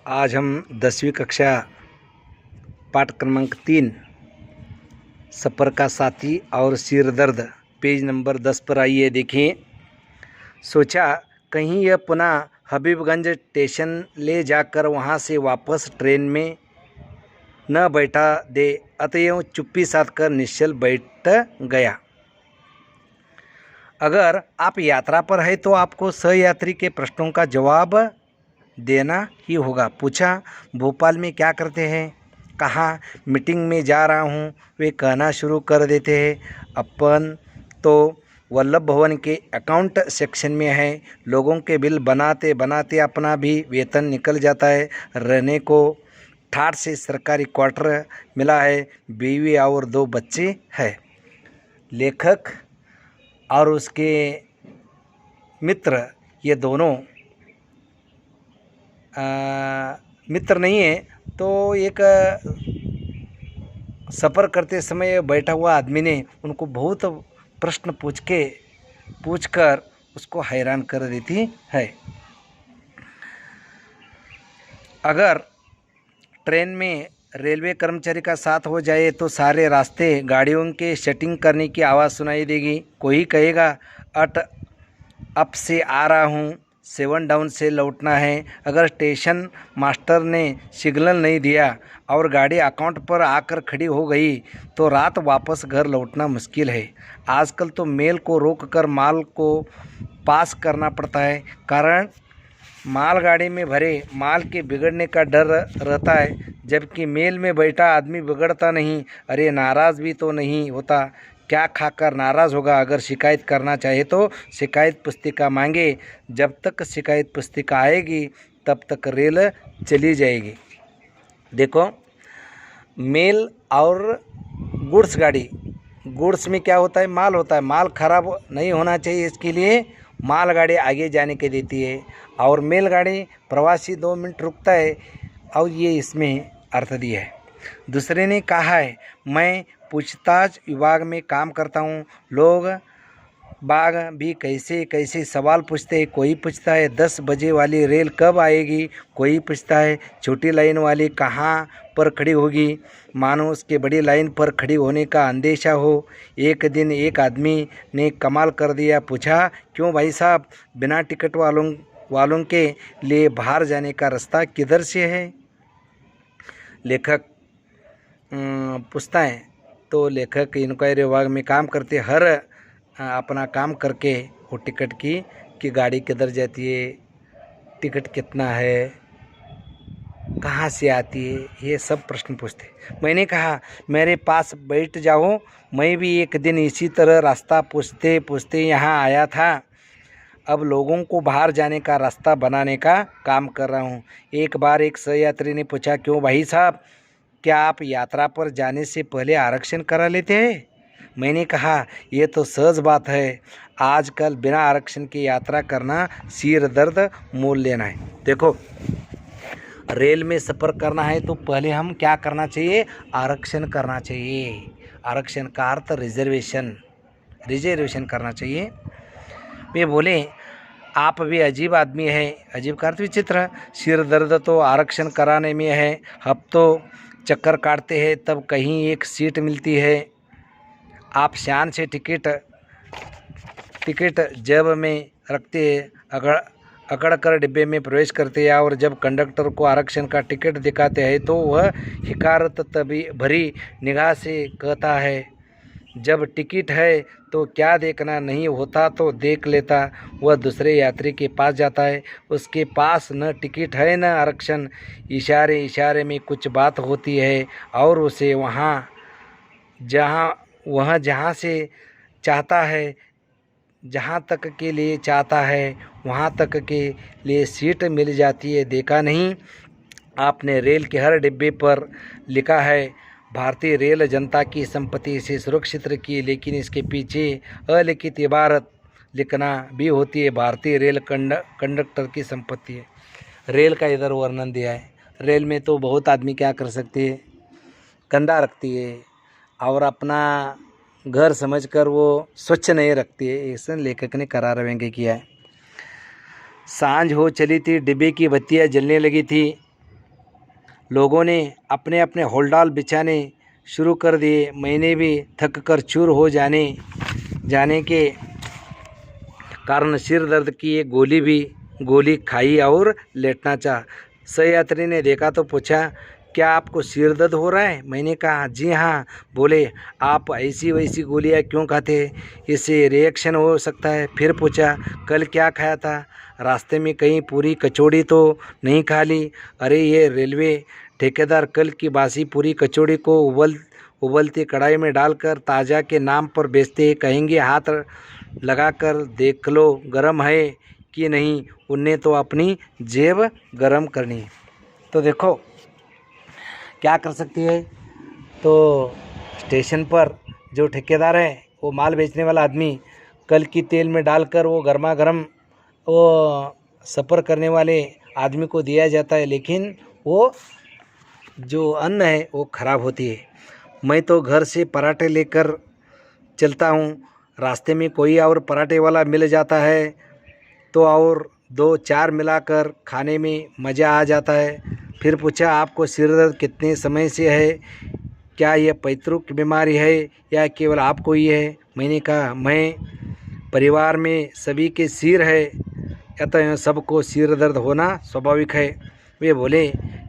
आज हम 10वीं कक्षा पाठ क्रमांक 3 सफ़र का साथी और सिर दर्द पेज नंबर 10 पर आइए देखें। सोचा कहीं यह पुनः हबीबगंज स्टेशन ले जाकर वहां से वापस ट्रेन में न बैठा दे, अतएव चुप्पी साध कर निश्चल बैठ गया। अगर आप यात्रा पर है तो आपको सहयात्री के प्रश्नों का जवाब देना ही होगा। पूछा, भोपाल में क्या करते हैं? कहा, मीटिंग में जा रहा हूँ। वे कहना शुरू कर देते हैं, अपन तो वल्लभ भवन के अकाउंट सेक्शन में है। लोगों के बिल बनाते बनाते अपना भी वेतन निकल जाता है। रहने को ठाठ से सरकारी क्वार्टर मिला है। बीवी और 2 बच्चे हैं। लेखक और उसके मित्र, ये दोनों मित्र नहीं है तो एक सफ़र करते समय बैठा हुआ आदमी ने उनको बहुत प्रश्न पूछकर उसको हैरान कर देती है। अगर ट्रेन में रेलवे कर्मचारी का साथ हो जाए तो सारे रास्ते गाड़ियों के शटिंग करने की आवाज़ सुनाई देगी। कोई कहेगा, अप से आ रहा हूँ, 7 डाउन से लौटना है। अगर स्टेशन मास्टर ने सिग्नल नहीं दिया और गाड़ी अकाउंट पर आकर खड़ी हो गई तो रात वापस घर लौटना मुश्किल है। आजकल तो मेल को रोककर माल को पास करना पड़ता है, कारण मालगाड़ी में भरे माल के बिगड़ने का डर रहता है, जबकि मेल में बैठा आदमी बिगड़ता नहीं। अरे नाराज़ भी तो नहीं होता, क्या खाकर नाराज़ होगा? अगर शिकायत करना चाहे तो शिकायत पुस्तिका मांगे। जब तक शिकायत पुस्तिका आएगी तब तक रेल चली जाएगी। देखो, मेल और गुड्स गाड़ी, गुड्स में क्या होता है? माल होता है। माल खराब नहीं होना चाहिए, इसके लिए मालगाड़ी आगे जाने के देती है और मेलगाड़ी प्रवासी 2 मिनट रुकता है। और ये इसमें अर्थ दिया है। दूसरे ने कहा है, मैं पूछताछ विभाग में काम करता हूँ। लोग बाग भी कैसे कैसे सवाल पूछते हैं। कोई पूछता है 10 बजे वाली रेल कब आएगी, कोई पूछता है छोटी लाइन वाली कहाँ पर खड़ी होगी, मानो उसके बड़ी लाइन पर खड़ी होने का अंदेशा हो। एक दिन एक आदमी ने कमाल कर दिया, पूछा, क्यों भाई साहब, बिना टिकट वालों के लिए बाहर जाने का रास्ता किधर से है? लेखक पूछता है तो लेखक इंक्वायरी विभाग में काम करते, हर अपना काम करके वो टिकट की गाड़ी किधर जाती है, टिकट कितना है, कहाँ से आती है, ये सब प्रश्न पूछते। मैंने कहा, मेरे पास बैठ जाओ, मैं भी एक दिन इसी तरह रास्ता पूछते पूछते यहाँ आया था। अब लोगों को बाहर जाने का रास्ता बनाने का काम कर रहा हूँ। एक बार एक सहयात्री ने पूछा, क्यों भाई साहब, क्या आप यात्रा पर जाने से पहले आरक्षण करा लेते हैं? मैंने कहा, ये तो सहज बात है, आजकल बिना आरक्षण की यात्रा करना सिर दर्द मोल लेना है। देखो, रेल में सफ़र करना है तो पहले हम क्या करना चाहिए? आरक्षण करना चाहिए। आरक्षण का अर्थ रिजर्वेशन करना चाहिए। वे बोले, आप भी अजीब आदमी है। अजीब का अर्थ विचित्र। सिर दर्द तो आरक्षण कराने में है। हफ्तों चक्कर काटते हैं तब कहीं एक सीट मिलती है। आप शान से टिकट जेब में रखते हैं, अकड़ कर डिब्बे में प्रवेश करते हैं और जब कंडक्टर को आरक्षण का टिकट दिखाते हैं तो वह हिकारत तभी भरी निगाह से कहता है, जब टिकट है तो क्या देखना, नहीं होता तो देख लेता। वह दूसरे यात्री के पास जाता है, उसके पास न टिकट है न आरक्षण। इशारे इशारे में कुछ बात होती है और उसे जहाँ से चाहता है, जहाँ तक के लिए चाहता है वहाँ तक के लिए सीट मिल जाती है। देखा नहीं आपने, रेल के हर डिब्बे पर लिखा है, भारतीय रेल जनता की संपत्ति से सुरक्षित रखी, लेकिन इसके पीछे अलिखित इबारत लिखना भी होती है, भारतीय रेल कंडक्टर की संपत्ति है। रेल का इधर वर्णन दिया है। रेल में तो बहुत आदमी क्या कर सकते हैं, गंदा रखती है और अपना घर समझकर वो स्वच्छ नहीं रखती है। ऐसा लेखक ने करार व्यंग्य किया है। सांझ हो चली थी, डिब्बे की बत्तियाँ जलने लगी थी। लोगों ने अपने अपने होलडाल बिछाने शुरू कर दिए। मैंने भी थक कर चूर हो जाने के कारण सिर दर्द की एक गोली खाई और लेटना चाहा। सहयात्री ने देखा तो पूछा, क्या आपको सिर दर्द हो रहा है? मैंने कहा, जी हाँ। बोले, आप ऐसी वैसी गोलियां क्यों खाते हैं? इससे रिएक्शन हो सकता है। फिर पूछा, कल क्या खाया था? रास्ते में कहीं पूरी कचौड़ी तो नहीं खा ली? अरे ये रेलवे ठेकेदार कल की बासी पूरी कचौड़ी को उबलती कढ़ाई में डालकर ताज़ा के नाम पर बेचते हैं। कहेंगे हाथ लगाकर देख लो गरम है कि नहीं, उनने तो अपनी जेब गरम करनी है। तो देखो क्या कर सकती है। तो स्टेशन पर जो ठेकेदार है, वो माल बेचने वाला आदमी, कल की तेल में डालकर वो गर्मा गर्म वो सफ़र करने वाले आदमी को दिया जाता है, लेकिन वो जो अन्न है वो ख़राब होती है। मैं तो घर से पराठे लेकर चलता हूँ, रास्ते में कोई और पराठे वाला मिल जाता है तो और 2-4 मिलाकर खाने में मज़ा आ जाता है। फिर पूछा, आपको सिर दर्द कितने समय से है? क्या यह पैतृक बीमारी है या केवल आपको ही है? मैंने कहा, मैं परिवार में सभी के सिर है, अतः सबको सिर दर्द होना स्वाभाविक है। वे बोले,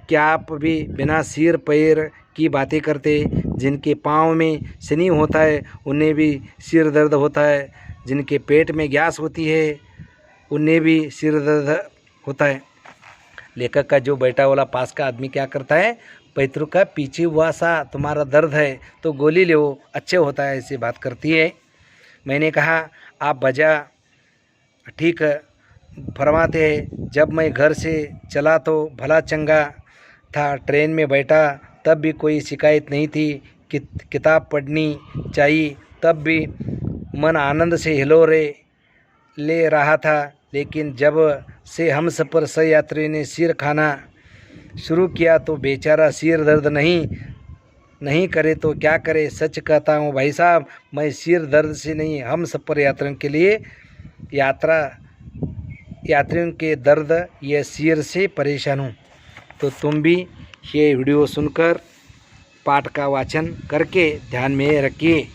क्या आप भी बिना सिर पैर की बातें करते? जिनके पाँव में शनि होता है उन्हें भी सिर दर्द होता है, जिनके पेट में गैस होती है उन्हें भी सिर दर्द होता है। लेखक का जो बैठा वाला पास का आदमी क्या करता है, पैतृक का पीछे हुआ सा तुम्हारा दर्द है तो गोली लो, अच्छे होता है, ऐसी बात करती है। मैंने कहा, आप वजह ठीक फरमाते हैं। जब मैं घर से चला तो भला चंगा था, ट्रेन में बैठा तब भी कोई शिकायत नहीं थी। किताब पढ़नी चाहिए तब भी मन आनंद से हिलोरे ले रहा था। लेकिन जब से हम सफ़र सहयात्री ने सिर खाना शुरू किया तो बेचारा सिर दर्द नहीं करे तो क्या करे। सच कहता हूँ भाई साहब, मैं सिर दर्द से नहीं, हम सफ़र यात्रियों के लिए यात्रियों के दर्द या सिर से परेशान हूँ। तो तुम भी ये वीडियो सुनकर पाठ का वाचन करके ध्यान में रखिए।